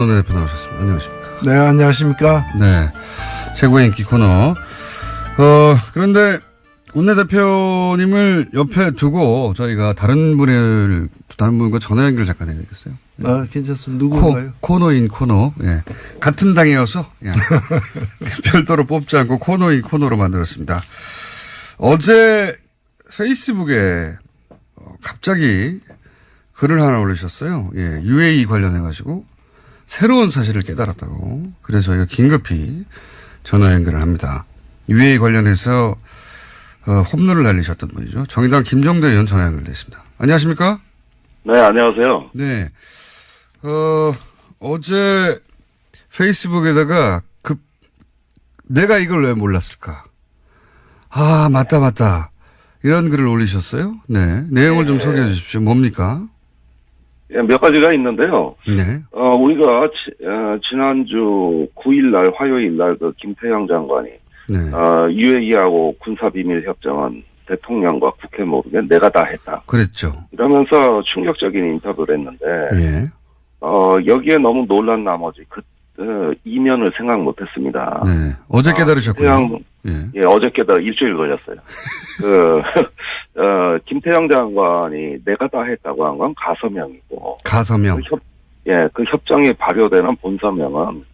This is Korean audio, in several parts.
대표 나오셨습니다. 안녕하십니까. 네, 안녕하십니까. 네. 최고의 인기 코너. 그런데 원내대표님을 옆에 두고 저희가 다른 분과 전화 연결 잠깐 해야 되겠어요. 아, 괜찮습니다. 누구인가요? 코너인 코너. 예. 같은 당이어서 예. 별도로 뽑지 않고 코너인 코너로 만들었습니다. 어제 페이스북에 갑자기 글을 하나 올리셨어요. 예. UAE 관련해가지고 새로운 사실을 깨달았다고. 그래서 저희가 긴급히 전화 연결을 합니다. UAE 관련해서 홈런을 날리셨던 분이죠. 정의당 김종대 의원 전화 연결됐습니다. 안녕하십니까? 네, 안녕하세요. 네. 어제 페이스북에다가 내가 이걸 왜 몰랐을까? 아, 맞다. 이런 글을 올리셨어요? 네. 내용을 좀 소개해 주십시오. 뭡니까? 예, 몇 가지가 있는데요. 네. 우리가 지난주 9일날 화요일날 그 김태형 장관이 네. UAE하고 군사비밀협정은 대통령과 국회 모르게 내가 다 했다. 그랬죠. 이러면서 충격적인 인터뷰를 했는데 예. 여기에 너무 놀란 나머지 이면을 생각 못했습니다. 네. 어제 깨달으셨군요. 예, 어제 깨달아 일주일 걸렸어요. 김태형 장관이 내가 다 했다고 한 건 가서명이고. 가서명. 그 협정이 발효되는 본서명은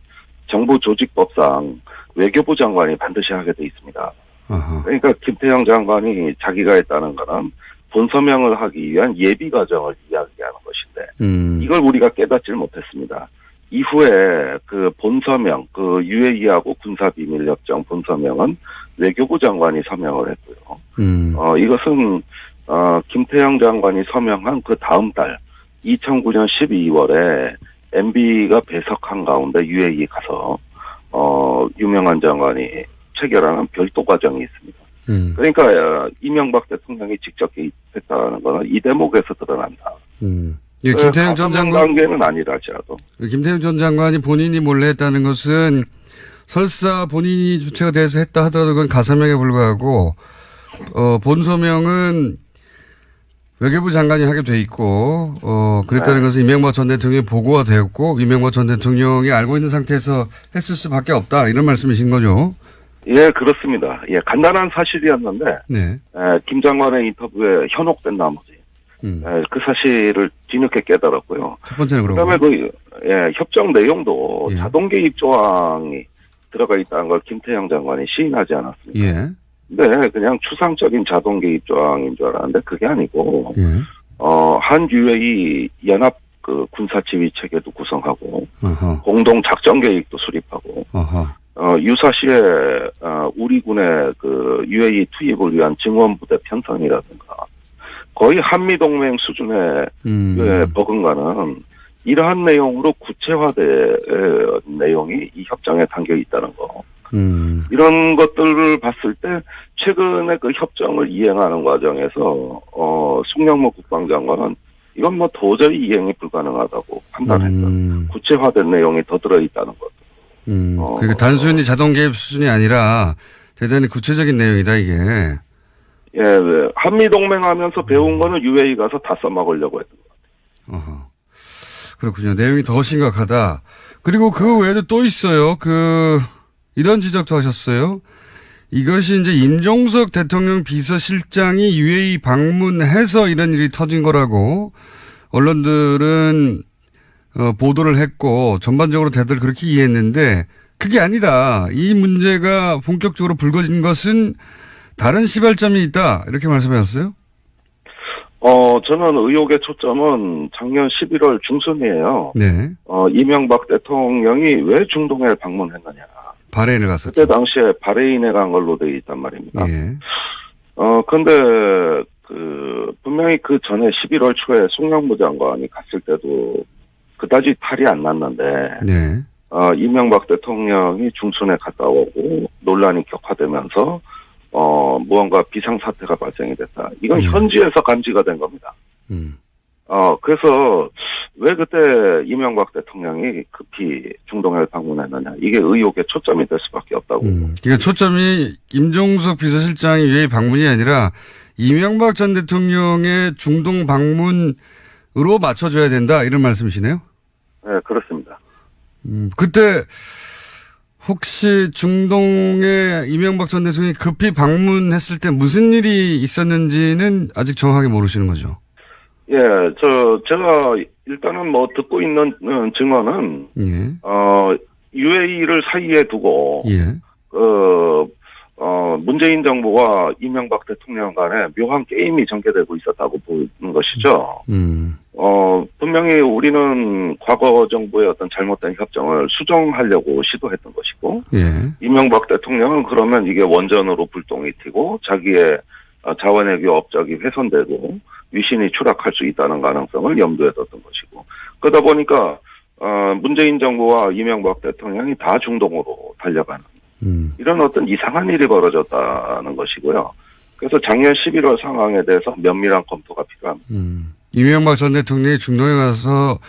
정부조직법상 외교부 장관이 반드시 하게 돼 있습니다. 어허. 그러니까 김태형 장관이 자기가 했다는 거는 본서명을 하기 위한 예비 과정을 이야기하는 것인데 이걸 우리가 깨닫질 못했습니다. 이후에 그 본서명, 그 UAE하고 군사비밀협정 본서명은 외교부 장관이 서명을 했고요. 이것은 김태형 장관이 서명한 그 다음 달 2009년 12월에 MB가 배석한 가운데 UAE 가서 유명한 장관이 체결하는 별도 과정이 있습니다. 그러니까 이명박 대통령이 직접 개입했다는 것은 이 대목에서 드러난다. 예, 김태형 전 장관 단계는 아니랄지라도. 김태형 전 장관이 본인이 몰래 했다는 것은 설사 본인이 주체가 돼서 했다 하더라도 그건 가서명에 불과하고 본서명은 외교부 장관이 하게 돼 있고 그랬다는 것은 이명박 전 대통령의 보고가 되었고 이명박 전 대통령이 알고 있는 상태에서 했을 수밖에 없다 이런 말씀이신 거죠? 예, 그렇습니다. 예, 간단한 사실이었는데 네. 김 장관의 인터뷰에 현혹된 나머지 그 사실을 뒤늦게 깨달았고요. 첫 번째는 그러고. 그다음에 협정 내용도 예. 자동 개입 조항이 들어가 있다는 걸 김태형 장관이 시인하지 않았습니까? 예. 근데 그냥 추상적인 자동 개입 조항인 줄 알았는데 그게 아니고 예. 한 UAE 연합 그 군사 지휘 체계도 구성하고 어허. 공동 작전 계획도 수립하고 어허. 유사시에 우리 군의 그 UAE 투입을 위한 증원부대 편성이라든가 거의 한미동맹 수준의 버금가는 이러한 내용으로 구체화된 내용이 이 협정에 담겨 있다는 거. 이런 것들을 봤을 때 최근에 그 협정을 이행하는 과정에서 송영무 국방장관은 이건 뭐 도저히 이행이 불가능하다고 판단했던 구체화된 내용이 더 들어있다는 것. 그러니까 단순히 자동 개입 수준이 아니라 대단히 구체적인 내용이다 이게. 예, 네. 한미동맹 하면서 배운 거는 UAE 가서 다 써먹으려고 했던 것 같아요. 그렇군요. 내용이 더 심각하다. 그리고 그 외에도 또 있어요. 이런 지적도 하셨어요. 이것이 이제 임종석 대통령 비서실장이 UAE 방문해서 이런 일이 터진 거라고 언론들은 보도를 했고 전반적으로 다들 그렇게 이해했는데 그게 아니다. 이 문제가 본격적으로 불거진 것은 다른 시발점이 있다. 이렇게 말씀하셨어요? 저는 의혹의 초점은 작년 11월 중순이에요. 네. 이명박 대통령이 왜 중동에 방문했느냐. 바레인을 갔었죠. 그때 당시에 바레인에 간 걸로 되어 있단 말입니다. 예. 근데 분명히 그 전에 11월 초에 송영무 장관이 갔을 때도 그다지 탈이 안 났는데. 네. 이명박 대통령이 중순에 갔다 오고 논란이 격화되면서 무언가 비상사태가 발생이 됐다. 이건 현지에서 감지가 된 겁니다. 그래서 왜 그때 이명박 대통령이 급히 중동에 방문했느냐. 이게 의혹의 초점이 될 수밖에 없다고. 그러니까 초점이 임종석 비서실장이 UAE 방문이 아니라 이명박 전 대통령의 중동 방문으로 맞춰줘야 된다. 이런 말씀이시네요? 네, 그렇습니다. 그때 혹시 중동에 이명박 전 대통령이 급히 방문했을 때 무슨 일이 있었는지는 아직 정확하게 모르시는 거죠? 예, 제가 일단은 뭐 듣고 있는 증언은, 예. UAE를 사이에 두고, 예. 문재인 정부와 이명박 대통령 간에 묘한 게임이 전개되고 있었다고 보는 것이죠. 분명히 우리는 과거 정부의 어떤 잘못된 협정을 수정하려고 시도했던 것이고, 예. 이명박 대통령은 그러면 이게 원전으로 불똥이 튀고 자기의 자원외교 업적이 훼손되고 위신이 추락할 수 있다는 가능성을 염두에 뒀던 것이고, 그러다 보니까 문재인 정부와 이명박 대통령이 다 중동으로 달려가는 이런 어떤 이상한 일이 벌어졌다는 것이고요. 그래서 작년 11월 상황에 대해서 면밀한 검토가 필요합니다. 이명박 전 대통령이 중동에 가서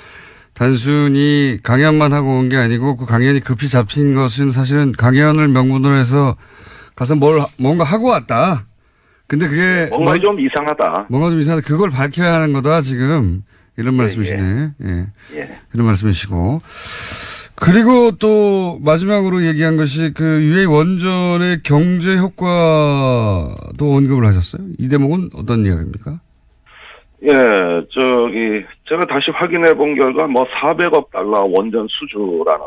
단순히 강연만 하고 온 게 아니고 그 강연이 급히 잡힌 것은 사실은 강연을 명분으로 해서 가서 뭔가 하고 왔다. 근데 그게 뭔가 좀 이상하다. 뭔가 좀 이상하다. 그걸 밝혀야 하는 거다 지금 이런 말씀이시네. 예. 예. 이런 말씀이시고. 그리고 또 마지막으로 얘기한 것이 그 UAE 원전의 경제 효과도 언급을 하셨어요. 이 대목은 어떤 이야기입니까? 예, 제가 다시 확인해 본 결과 뭐 400억 달러 원전 수주라는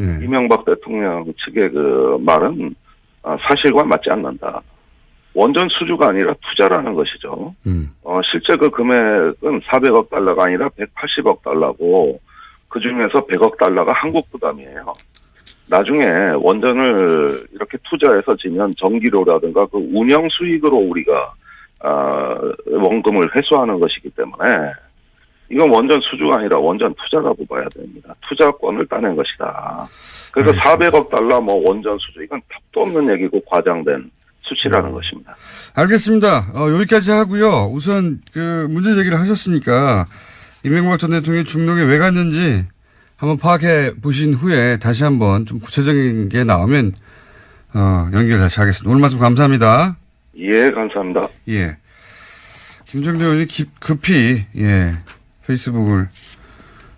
예. 이명박 대통령 측의 그 말은 사실과 맞지 않는다. 원전 수주가 아니라 투자라는 것이죠. 실제 그 금액은 400억 달러가 아니라 180억 달러고 그 중에서 100억 달러가 한국 부담이에요. 나중에 원전을 이렇게 투자해서 지면 전기료라든가 그 운영 수익으로 우리가 원금을 회수하는 것이기 때문에 이건 원전 수주가 아니라 원전 투자라고 봐야 됩니다. 투자권을 따낸 것이다. 그래서 400억 달러 뭐 원전 수주 이건 답도 없는 얘기고 과장된 수치라는 것입니다. 알겠습니다. 여기까지 하고요. 우선 그 문제 제기를 하셨으니까 이명박 전 대통령이 중동에 왜 갔는지 한번 파악해 보신 후에 다시 한번 좀 구체적인 게 나오면 연결 다시 하겠습니다. 오늘 말씀 감사합니다. 예, 감사합니다. 예. 김정대 의원이 급히 페이스북을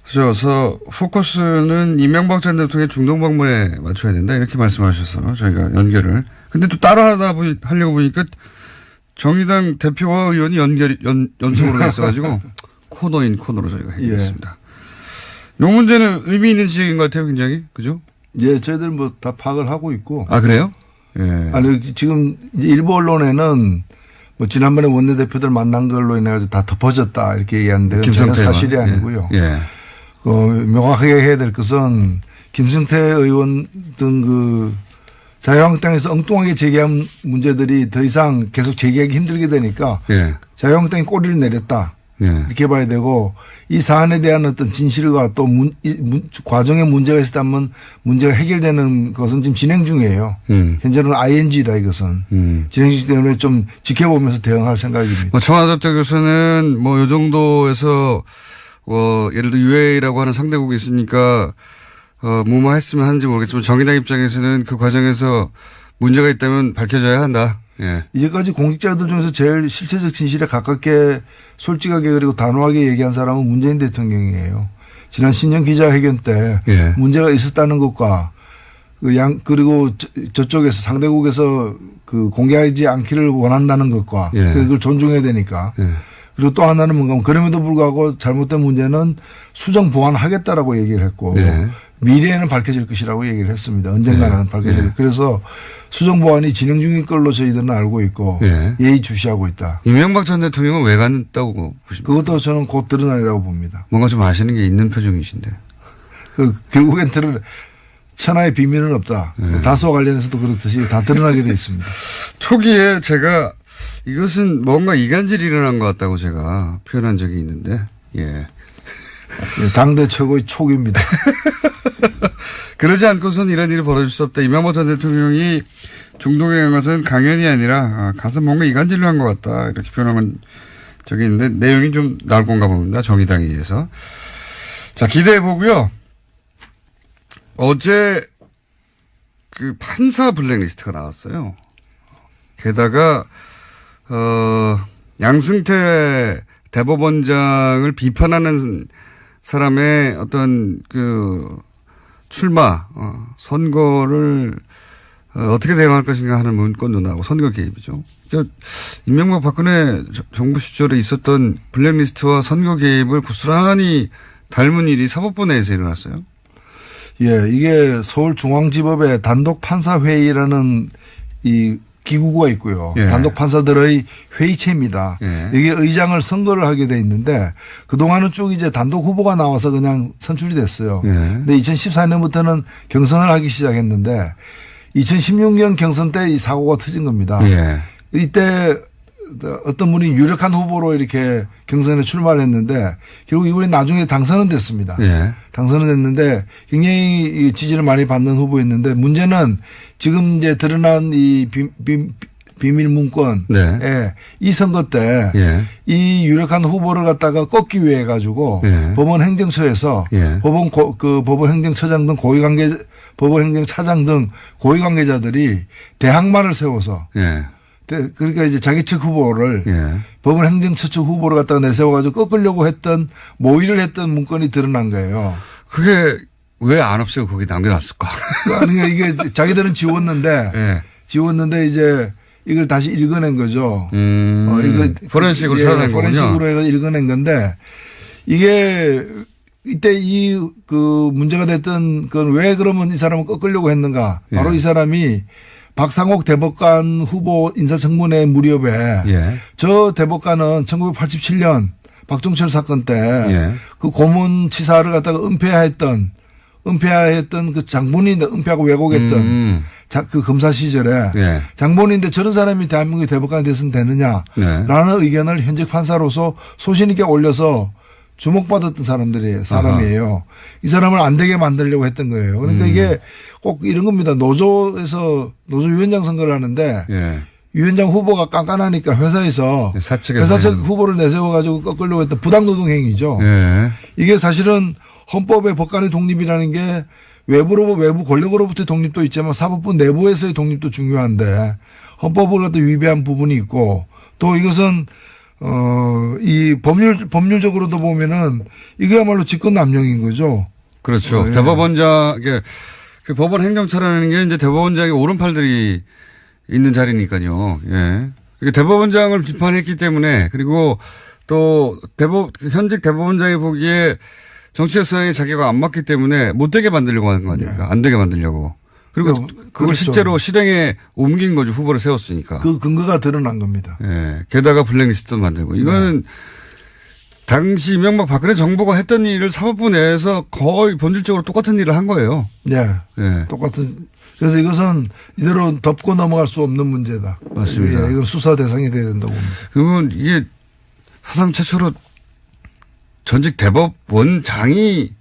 쓰셔서 포커스는 이명박 전 대통령의 중동 방문에 맞춰야 된다 이렇게 말씀하셔서 저희가 연결을. 근데 또 따로 하려고 보니까 정의당 대표와 의원이 연속으로 돼 있어가지고 코너인 코너로 저희가 해드렸습니다. 이 문제는 의미 있는 지적인 것 같아요, 굉장히. 그죠? 예, 저희들 뭐 다 파악을 하고 있고. 아, 그래요? 예. 아니, 지금 일부 언론에는 뭐 지난번에 원내대표들 만난 걸로 인해서 다 덮어졌다 이렇게 얘기하는데 전혀 사실이 아니고요. 예. 명확하게 해야 될 것은 김승태 의원 등 그 자유한국당에서 엉뚱하게 제기한 문제들이 더 이상 계속 제기하기 힘들게 되니까 자유한국당이 꼬리를 내렸다. 이렇게 봐야 되고 이 사안에 대한 어떤 진실과 또 과정에 문제가 있었다면 문제가 해결되는 것은 지금 진행 중이에요. 현재는 ING다 이것은. 진행 중 때문에 좀 지켜보면서 대응할 생각입니다. 청와대 교수는 뭐 이 정도에서 예를 들어 UAE라고 하는 상대국이 있으니까 무마했으면 하는지 모르겠지만 정의당 입장에서는 그 과정에서 문제가 있다면 밝혀져야 한다. 예. 이제까지 공직자들 중에서 제일 실체적 진실에 가깝게 솔직하게 그리고 단호하게 얘기한 사람은 문재인 대통령이에요. 지난 신년 기자회견 때 문제가 있었다는 것과 그리고 저쪽에서 상대국에서 그 공개하지 않기를 원한다는 것과 그걸 존중해야 되니까. 그리고 또 하나는 뭔가 그럼에도 불구하고 잘못된 문제는 수정 보완하겠다라고 얘기를 했고 미래에는 밝혀질 것이라고 얘기를 했습니다. 언젠가는 밝혀질. 그래서 수정 보완이 진행 중인 걸로 저희들은 알고 있고 예의주시하고 있다. 이명박 전 대통령은 왜 갔다고 보십니까? 그것도 저는 곧 드러나리라고 봅니다. 뭔가 좀 아시는 게 있는 표정이신데. 결국엔 천하의 비밀은 없다. 다수와 관련해서도 그렇듯이 다 드러나게 돼 있습니다. 초기에 제가 이것은 뭔가 이간질이 일어난 것 같다고 제가 표현한 적이 있는데, 당대 최고의 촉입니다. 그러지 않고선 이런 일이 벌어질 수 없다. 이명박 전 대통령이 중동에 간 것은 강연이 아니라 가서 뭔가 이간질을 한 것 같다. 이렇게 표현한 적이 있는데 내용이 좀 나올 건가 봅니다. 정의당에 의해서. 자, 기대해 보고요. 어제 그 판사 블랙리스트가 나왔어요. 게다가 양승태 대법원장을 비판하는 사람의 어떤 그 출마, 선거를 어떻게 대응할 것인가 하는 문건도 나오고 선거 개입이죠. 그러니까 이명박 박근혜 정부 시절에 있었던 블랙리스트와 선거 개입을 고스란히 닮은 일이 사법부 내에서 일어났어요. 예, 이게 서울중앙지법의 단독판사회의라는 이 기구가 있고요. 예. 단독 판사들의 회의체입니다. 예. 이게 의장을 선거를 하게 돼 있는데 그동안은 쭉 이제 단독 후보가 나와서 그냥 선출이 됐어요. 예. 근데 2014년부터는 경선을 하기 시작했는데 2016년 경선 때 이 사고가 터진 겁니다. 예. 이때 어떤 분이 유력한 후보로 이렇게 경선에 출마를 했는데 결국 이분이 나중에 당선은 됐습니다. 예. 당선은 됐는데 굉장히 지지를 많이 받는 후보였는데 문제는 지금 이제 드러난 이 비밀 문건에 네. 이 선거 때 이 유력한 후보를 갖다가 꺾기 위해 가지고 법원 행정처에서 법원 행정처장 등 법원 행정차장 등 고위 관계자들이 대항마를 세워서 그러니까 이제 자기 측 후보를 법원 행정처 측 후보를 갖다가 내세워가지고 꺾으려고 했던 모의를 했던 문건이 드러난 거예요. 그게 왜 안 없애고 거기 남겨놨을까? 그러니까 이게 자기들은 지웠는데 이제 이걸 다시 읽어낸 거죠. 포렌식으로 찾아낸 거군요. 포렌식으로 해서 읽어낸 건데 이게 이때 그 문제가 됐던 건 왜 그러면 이 사람을 꺾으려고 했는가? 바로 이 사람이 박상옥 대법관 후보 인사청문회 무렵에 저 대법관은 1987년 박종철 사건 때 그 고문치사를 갖다가 은폐했던 그 장본인인데 은폐하고 왜곡했던 그 검사 시절에 장본인인데 저런 사람이 대한민국의 대법관이 됐으면 되느냐라는 의견을 현직 판사로서 소신 있게 올려서 주목받았던 사람이에요. 이 사람을 안 되게 만들려고 했던 거예요. 그러니까 이게 꼭 이런 겁니다. 노조위원장 선거를 하는데 위원장 후보가 깐깐하니까 회사 측 후보를 내세워가지고 꺾으려고 했던 부당노동 행위죠. 이게 사실은 헌법의 법관의 독립이라는 게 외부 권력으로부터의 독립도 있지만 사법부 내부에서의 독립도 중요한데 헌법을 갖다 위배한 부분이 있고 또 이것은 이 법률적으로도 보면은 이거야말로 직권남용인 거죠. 그렇죠. 대법원장, 그 법원 행정처라는 게 이제 대법원장의 오른팔들이 있는 자리니까요. 대법원장을 비판했기 때문에 그리고 또 현직 대법원장이 보기에 정치적 성향이 자기가 안 맞기 때문에 못 되게 만들려고 하는 거 아닙니까? 안 되게 만들려고. 그리고 그걸 그렇죠. 실제로 실행에 옮긴 거죠. 후보를 세웠으니까. 그 근거가 드러난 겁니다. 게다가 블랙리스트도 만들고. 이거는 당시 이명박 박근혜 정부가 했던 일을 사법부 내에서 거의 본질적으로 똑같은 일을 한 거예요. 똑같은. 그래서 이것은 이대로 덮고 넘어갈 수 없는 문제다. 맞습니다. 이건 수사 대상이 돼야 된다고 봅니다. 그러면 이게 사상 최초로 전직 대법원장이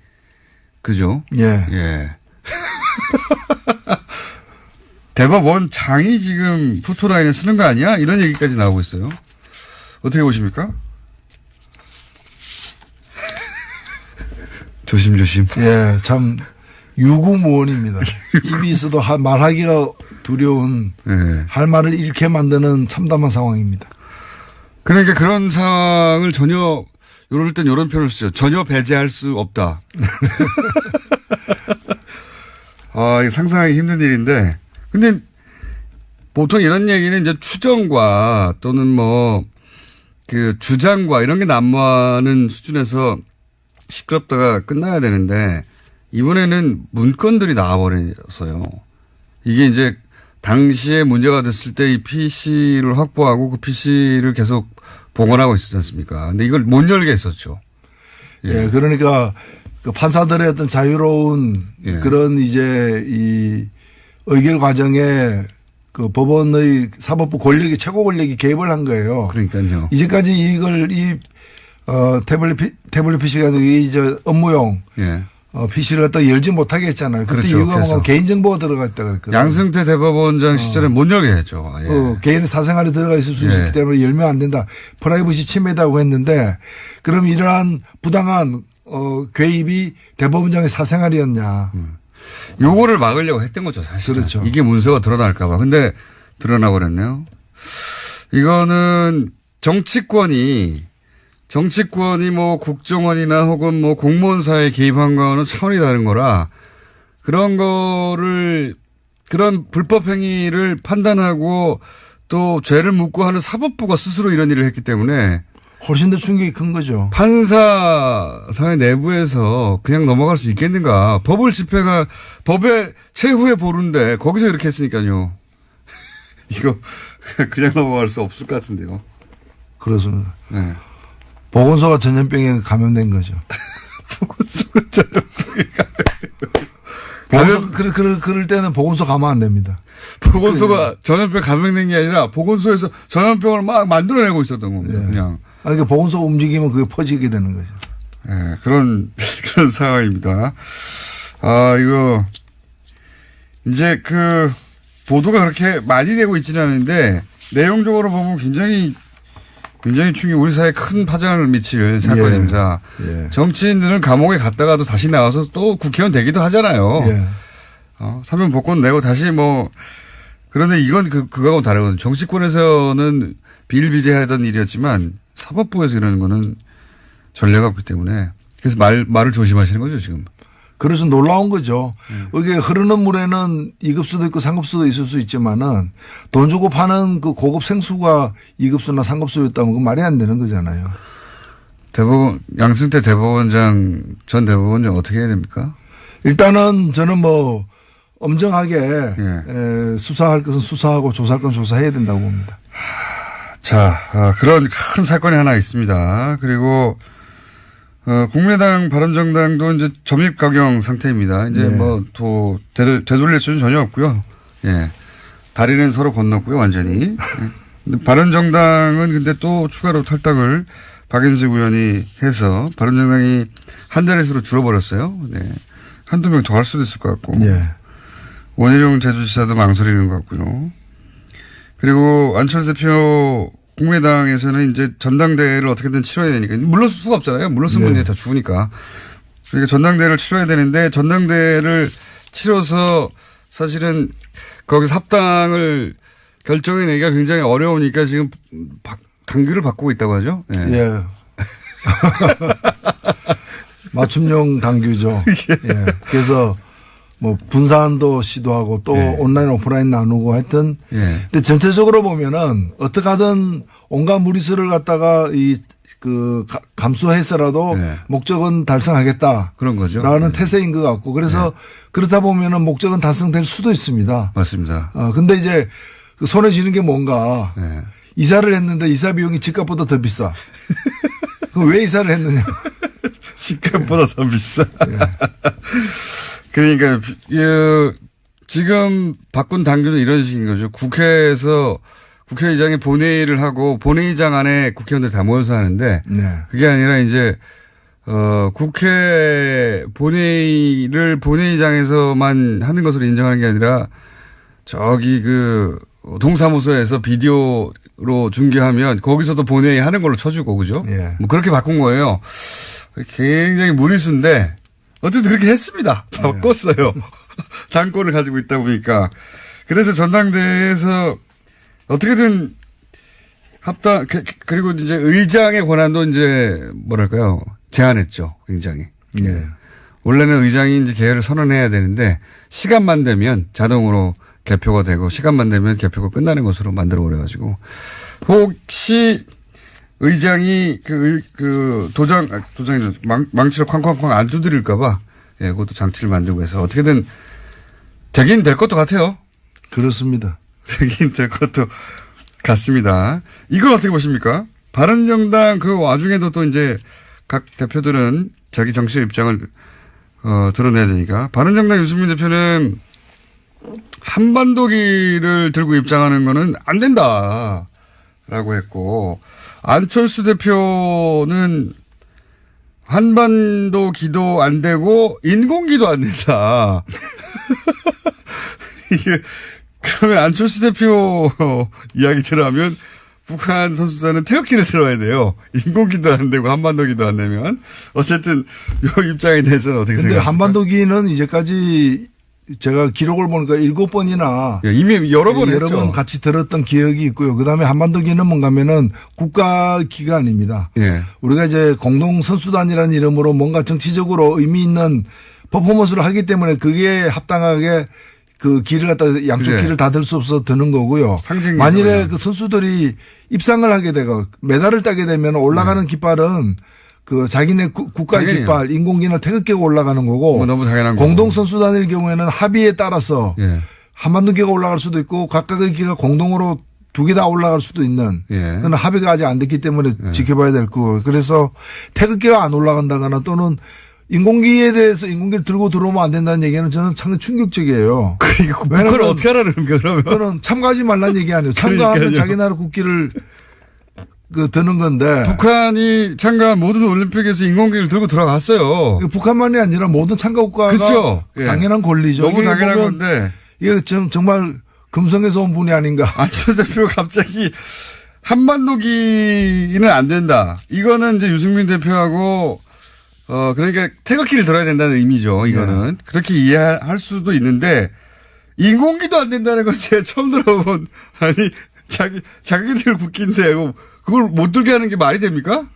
그죠? 대법원장이 지금 포토라인에 쓰는 거 아니야? 이런 얘기까지 나오고 있어요. 어떻게 보십니까? 조심조심. 참 유구무원입니다. 입이 있어도 말하기가 두려운 할 말을 잃게 만드는 참담한 상황입니다. 그러니까 그런 상황을 전혀 이럴 땐 이런 표현을 쓰죠. 전혀 배제할 수 없다. 이거 상상하기 힘든 일인데. 근데 보통 이런 얘기는 이제 추정과 또는 그 주장과 이런 게 난무하는 수준에서 시끄럽다가 끝나야 되는데 이번에는 문건들이 나와버려서요. 이게 이제 당시에 문제가 됐을 때 이 PC를 확보하고 그 PC를 계속 복원하고 있었지 않습니까? 근데 이걸 못 열게 했었죠. 그러니까 그 판사들의 어떤 자유로운 그런 이제 이 의결 과정에 그 법원의 사법부 권력이 최고 권력이 개입을 한 거예요. 그러니까요. 이제까지 이걸 태블릿 PC가 이제 업무용 PC를 갖다 열지 못하게 했잖아요. 그때 그렇죠. 이유가 개인정보가 들어가 있다 그랬거든요. 양승태 대법원장 시절에 못 열게 했죠. 개인의 사생활이 들어가 있을 수 있기 때문에 열면 안 된다. 프라이버시 침해다고 했는데 그럼 이러한 부당한 개입이 대법원장의 사생활이었냐. 요거를 막으려고 했던 거죠, 사실. 그렇죠. 이게 문서가 드러날까봐. 근데 드러나 버렸네요. 이거는 정치권이 국정원이나 혹은 공무원사에 개입한 거는 차원이 다른 거라 그런 거를 그런 불법 행위를 판단하고 또 죄를 묻고 하는 사법부가 스스로 이런 일을 했기 때문에 훨씬 더 충격이 큰 거죠. 판사 사회 내부에서 그냥 넘어갈 수 있겠는가. 법의 최후의 보루인데 거기서 이렇게 했으니까요. 이거 그냥 넘어갈 수 없을 것 같은데요. 그렇습니다. 네. 보건소가 전염병에 감염된 거죠. 보건소가 전염병에 감염된 그럴 때는 보건소 가면 안 됩니다. 보건소가 전염병 감염된 게 아니라 보건소에서 전염병을 막 만들어내고 있었던 겁니다. 네. 그냥. 그러니까 보건소가 움직이면 그게 퍼지게 되는 거죠. 네, 그런 상황입니다. 이거, 이제 보도가 그렇게 많이 되고 있지는 않은데, 내용적으로 보면 굉장히 우리 사회에 큰 파장을 미칠 사건입니다. 예. 정치인들은 감옥에 갔다가도 다시 나와서 또 국회의원 되기도 하잖아요. 예. 사면 복권 내고 다시 그런데 이건 그거하고는 다르거든요. 정치권에서는 비일비재하던 일이었지만 사법부에서 이러는 거는 전례가 없기 때문에 그래서 말을 조심하시는 거죠, 지금. 그래서 놀라운 거죠. 이게 흐르는 물에는 2급수도 있고 3급수도 있을 수 있지만은 돈 주고 파는 그 고급 생수가 2급수나 3급수였다면 그건 말이 안 되는 거잖아요. 양승태 전 대법원장 어떻게 해야 됩니까? 일단은 저는 엄정하게 수사할 것은 수사하고 조사할 건 조사해야 된다고 봅니다. 자, 그런 큰 사건이 하나 있습니다. 그리고 국민의당 바른정당도 이제 점입 가경 상태입니다. 이제 되돌릴 수는 전혀 없고요. 예. 다리는 서로 건넜고요, 완전히. 근데 바른정당은 근데 또 추가로 탈당을 박인수 의원이 해서 바른정당이 한 자릿수로 줄어버렸어요. 네. 한두 명 더 할 수도 있을 것 같고. 네. 원희룡 제주지사도 망설이는 것 같고요. 그리고 안철수 대표 국민의당에서는 이제 전당대회를 어떻게든 치러야 되니까 물러설 수가 없잖아요. 물러서면 이제 다 죽으니까. 그러니까 전당대회를 치러야 되는데 전당대회를 치러서 사실은 거기서 합당을 결정해내기가 굉장히 어려우니까 지금 당규를 바꾸고 있다고 하죠. 네. 예. 맞춤형 당규죠. 예. 그래서 분산도 시도하고 또 온라인 오프라인 나누고 하여튼. 근데 전체적으로 보면은 어떻게 하든 온갖 무리수를 갖다가 감수해서라도 목적은 달성하겠다. 그런 거죠. 라는 태세인 것 같고. 그래서 그렇다 보면은 목적은 달성될 수도 있습니다. 맞습니다. 근데 이제 손에 쥐는 게 뭔가 이사를 했는데 이사 비용이 집값보다 더 비싸. 그럼 왜 이사를 했느냐. 집값보다 더 비싸. 그러니까 지금 바꾼 당규는 이런 식인 거죠. 국회에서 국회의장이 본회의를 하고 본회의장 안에 국회의원들 다 모여서 하는데 그게 아니라 이제 국회 본회의를 본회의장에서만 하는 것으로 인정하는 게 아니라 저기 동사무소에서 비디오로 중계하면 거기서도 본회의 하는 걸로 쳐주고 그죠? 그렇게 바꾼 거예요. 굉장히 무리수인데 어쨌든 그렇게 했습니다. 바꿨어요. 당권을 가지고 있다 보니까. 그래서 전당대회에서 어떻게든 합당, 그리고 이제 의장의 권한도 이제 제한했죠. 굉장히. 원래는 의장이 이제 개회를 선언해야 되는데 시간만 되면 자동으로 개표가 되고 시간만 되면 개표가 끝나는 것으로 만들어 버려가지고 혹시 의장이 도장이 망치로 쾅쾅쾅 안 두드릴까봐 그것도 장치를 만들고 해서 어떻게든 되긴 될 것도 같아요. 그렇습니다. 되긴 될 것도 같습니다. 이걸 어떻게 보십니까? 바른정당 그 와중에도 또 이제 각 대표들은 자기 정치적 입장을 드러내야 되니까 바른정당 유승민 대표는 한반도기를 들고 입장하는 거는 안 된다라고 했고 안철수 대표는 한반도기도 안 되고 인공기도 안 된다. 이게 그러면 안철수 대표 이야기대로 하면 북한 선수단은 태극기를 들어야 돼요. 인공기도 안 되고 한반도기도 안 되면 어쨌든 이 입장에 대해서는 어떻게 생각하십니까? 근데 한반도기는 이제까지 제가 기록을 보니까 7번이나 이미 여러 번 했죠. 같이 들었던 기억이 있고요. 그다음에 한반도기는 뭔가면은 국가기관입니다. 우리가 이제 공동 선수단이라는 이름으로 뭔가 정치적으로 의미 있는 퍼포먼스를 하기 때문에 그게 합당하게 그 길을 갖다 양쪽 길을 다 들 수 없어 드는 거고요. 만일에 그 선수들이 입상을 하게 되고 메달을 따게 되면 올라가는 깃발은 그 자기네 국가의 당연히요. 깃발, 인공기나 태극기가 올라가는 거고 뭐 너무 당연한 공동 선수단일 경우에는 합의에 따라서 한반도 기가 올라갈 수도 있고 각각의 기가 공동으로 두 개 다 올라갈 수도 있는 그런 합의가 아직 안 됐기 때문에 지켜봐야 될 거고 그래서 태극기가 안 올라간다거나 또는 인공기에 대해서 인공기를 들고 들어오면 안 된다는 얘기는 저는 상당히 충격적이에요. 그걸 어떻게 하라는 거야 그러면? 그거는 참가하지 말라는 얘기 아니에요. 참가하면 자기 나라 국기를 그 드는 건데. 북한이 참가한 모든 올림픽에서 인공기를 들고 들어갔어요. 북한만이 아니라 모든 참가 국가가 그렇죠. 당연한 권리죠. 너무 당연한 건데. 이게 정말 금성에서 온 분이 아닌가. 안철수 대표가 갑자기 한반도기는 안 된다. 이거는 이제 유승민 대표하고 그러니까 태극기를 들어야 된다는 의미죠. 이거는. 그렇게 이해할 수도 있는데 인공기도 안 된다는 건 제가 처음 들어본 아니 자기들 국기인데 그걸 못 들게 하는 게 말이 됩니까?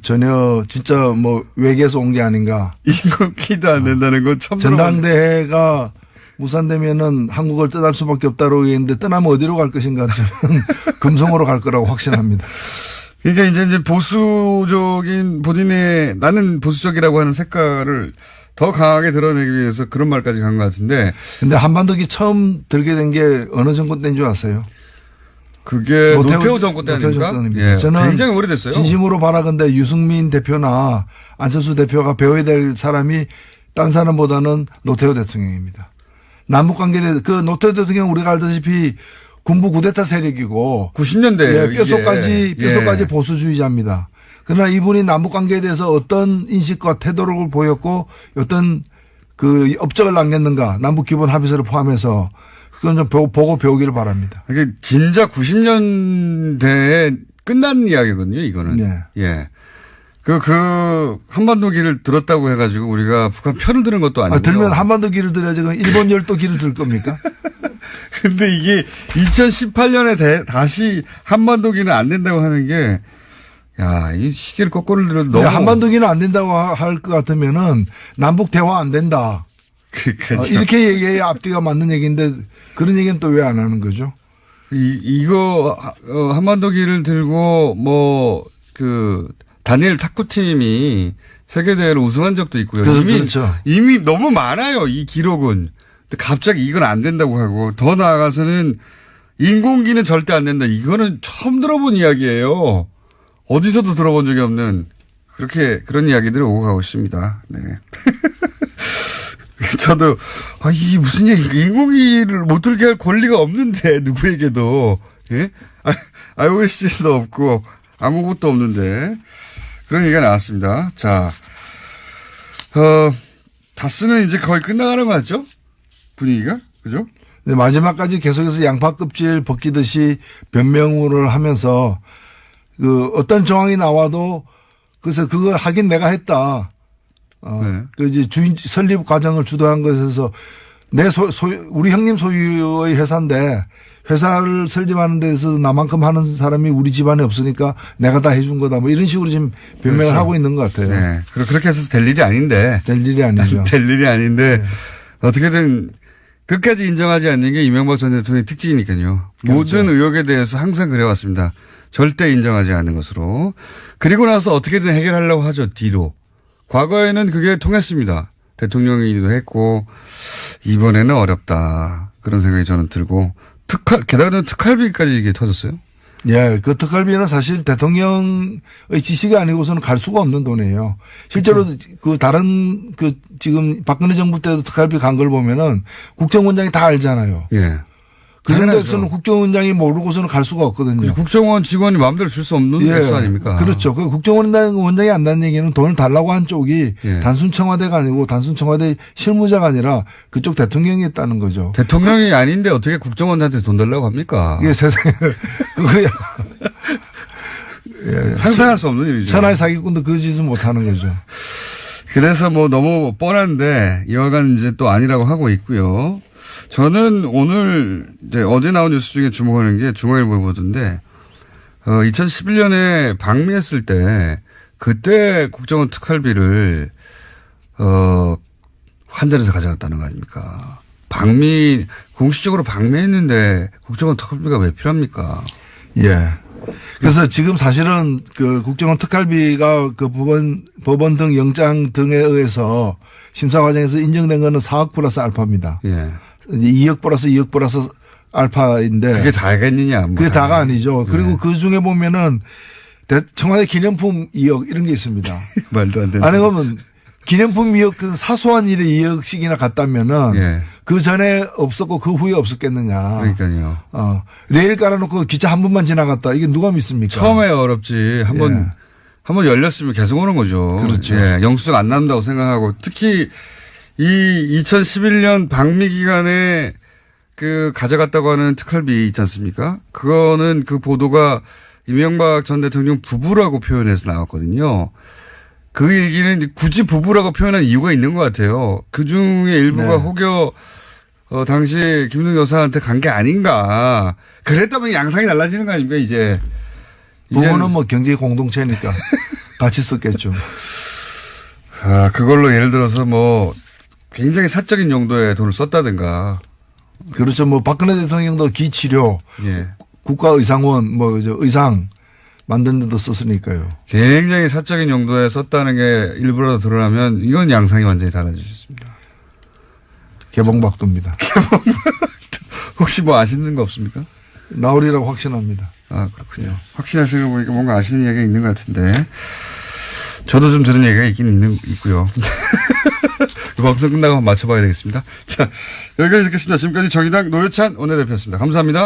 전혀 진짜 뭐 외계에서 온 게 아닌가. 인공기도 안 된다는 건 처음 들어본. 전당대회가 무산되면은 한국을 떠날 수밖에 없다고 얘기했는데 떠나면 어디로 갈 것인가 저는 금성으로 갈 거라고 확신합니다. 그러니까 이제 보수적인 본인의 나는 보수적이라고 하는 색깔을 더 강하게 드러내기 위해서 그런 말까지 간 것 같은데. 근데 한반도기 처음 들게 된 게 어느 정권 때인 줄 아세요? 그게 노태우 정권 때 아닙니까? 예, 저는 굉장히 오래됐어요. 진심으로 바라건대 유승민 대표나 안철수 대표가 배워야 될 사람이 딴 사람보다는 노태우 대통령입니다. 남북관계에 그 노태우 대통령 우리가 알다시피 군부 쿠데타 세력이고 90년대 뼛속까지 보수주의자입니다. 그러나 이분이 남북관계에 대해서 어떤 인식과 태도를 보였고 어떤 그 업적을 남겼는가 남북기본합의서를 포함해서 그건 좀 보고 배우기를 바랍니다. 이게 진짜 90년대에 끝난 이야기거든요. 이거는. 예. 그 한반도기를 들었다고 해가지고 우리가 북한 편을 드는 것도 아니고. 들면 한반도기를 들어야지 그럼 일본 열도기를 들 겁니까? 근데 이게 2018년에 다시 한반도기는 안 된다고 하는 게, 야, 이 시계를 거꾸로 들어도 너무. 한반도기는 안 된다고 할 것 같으면은 남북 대화 안 된다. 이렇게 얘기해야 앞뒤가 맞는 얘기인데 그런 얘기는 또 왜 안 하는 거죠? 이거 한반도기를 들고 다니엘 탁구팀이 세계대회를 우승한 적도 있고요. 이미 너무 많아요. 이 기록은. 근데 갑자기 이건 안 된다고 하고 더 나아가서는 인공기는 절대 안 된다. 이거는 처음 들어본 이야기예요. 어디서도 들어본 적이 없는 그런 이야기들이 오고 가고 있습니다. 네. 저도 이게 무슨 얘기 인공기를 못 들게 할 권리가 없는데 누구에게도 예? IOC도 없고 아무것도 없는데 그런 얘기가 나왔습니다. 자, 다스는 이제 거의 끝나가는 거 같죠? 분위기가 그죠? 네, 마지막까지 계속해서 양파 껍질 벗기듯이 변명을 하면서 그 어떤 정황이 나와도 그래서 그거 하긴 내가 했다. 그 이제 주인 설립 과정을 주도한 것에서 우리 형님 소유의 회사인데 회사를 설립하는 데서 나만큼 하는 사람이 우리 집안에 없으니까 내가 다 해준 거다. 뭐 이런 식으로 지금 변명을 그렇죠. 하고 있는 것 같아요. 네. 그렇게 해서 될 일이 아닌데. 될 일이 아니죠. 될 일이 아닌데 네. 어떻게든 끝까지 인정하지 않는 게 이명박 전 대통령의 특징이니까요. 그렇죠. 모든 의혹에 대해서 항상 그래왔습니다. 절대 인정하지 않는 것으로. 그리고 나서 어떻게든 해결하려고 하죠. 뒤로. 과거에는 그게 통했습니다. 대통령이기도 했고 이번에는 어렵다. 그런 생각이 저는 들고 게다가 특활비까지 이게 터졌어요. 예, 그 특활비는 사실 대통령의 지시가 아니고서는 갈 수가 없는 돈이에요. 실제로 그렇죠. 그 다른 지금 박근혜 정부 때도 특활비 간 걸 보면은 국정원장이 다 알잖아요. 예. 그 정도에서는 국정원장이 모르고서는 갈 수가 없거든요. 국정원 직원이 마음대로 줄 수 없는 액수 아닙니까? 그렇죠. 그 국정원장이 안다는 얘기는 돈을 달라고 한 쪽이 단순 청와대가 아니고 단순 청와대 실무자가 아니라 그쪽 대통령이 했다는 거죠. 대통령이 아닌데 어떻게 국정원한테 돈 달라고 합니까? 이게 세상에 그거야. 상상할 수 없는 일이죠. 천하의 사기꾼도 그 짓은 못 하는 거죠. 그래서 너무 뻔한데 이와간 이제 또 아니라고 하고 있고요. 저는 오늘 어제 나온 뉴스 중에 주목하는 게 중앙일보에 보던데 2011년에 방미했을 때 그때 국정원 특활비를 환전해서 가져갔다는 거 아닙니까? 공식적으로 방미했는데 국정원 특활비가 왜 필요합니까? 예. 그래서 지금 사실은 그 국정원 특활비가 그 법원 등 영장 등에 의해서 심사 과정에서 인정된 거는 4억 플러스 알파입니다. 예. 이제 2억 플러스 알파인데. 그게 다겠느냐. 그게 다가 아니죠. 그리고 예. 그 중에 보면은 청와대 기념품 2억 이런 게 있습니다. 말도 안 되는. 아니 그러면 기념품 2억 그 사소한 일에 2억씩이나 갔다면은 예. 그 전에 없었고 그 후에 없었겠느냐. 그러니까요. 레일 깔아놓고 기차 한 번만 지나갔다. 이게 누가 믿습니까? 처음에 어렵지. 한번 열렸으면 계속 오는 거죠. 그렇죠. 예. 영수증 안 남는다고 생각하고 특히 이 2011년 방미 기간에 그 가져갔다고 하는 특활비 있지 않습니까? 그거는 그 보도가 이명박 전 대통령 부부라고 표현해서 나왔거든요. 그 얘기는 굳이 부부라고 표현한 이유가 있는 것 같아요. 그 중에 일부가 네. 혹여 당시 김웅 여사한테 간 게 아닌가. 그랬다면 양상이 달라지는 거 아닙니까 이제. 부부는 뭐 경제 공동체니까 같이 썼겠죠. 그걸로 예를 들어서 뭐 굉장히 사적인 용도의 돈을 썼다든가. 그렇죠. 뭐 박근혜 대통령도 기치료, 예. 국가의상원, 뭐 의상 만든 데도 썼으니까요. 굉장히 사적인 용도에 썼다는 게 일부라도 드러나면 이건 양상이 완전히 달라지셨습니다. 개봉박도입니다. 개봉박도. 혹시 뭐 아시는 거 없습니까? 나오리라고 확신합니다. 그렇군요. 확신하시는 거 보니까 뭔가 아시는 이야기가 있는 것 같은데. 저도 좀 들은 얘기가 있고요. 방송 끝나고 한번 맞춰봐야 되겠습니다. 자, 여기까지 듣겠습니다. 지금까지 정의당 노회찬 원내대표였습니다. 감사합니다.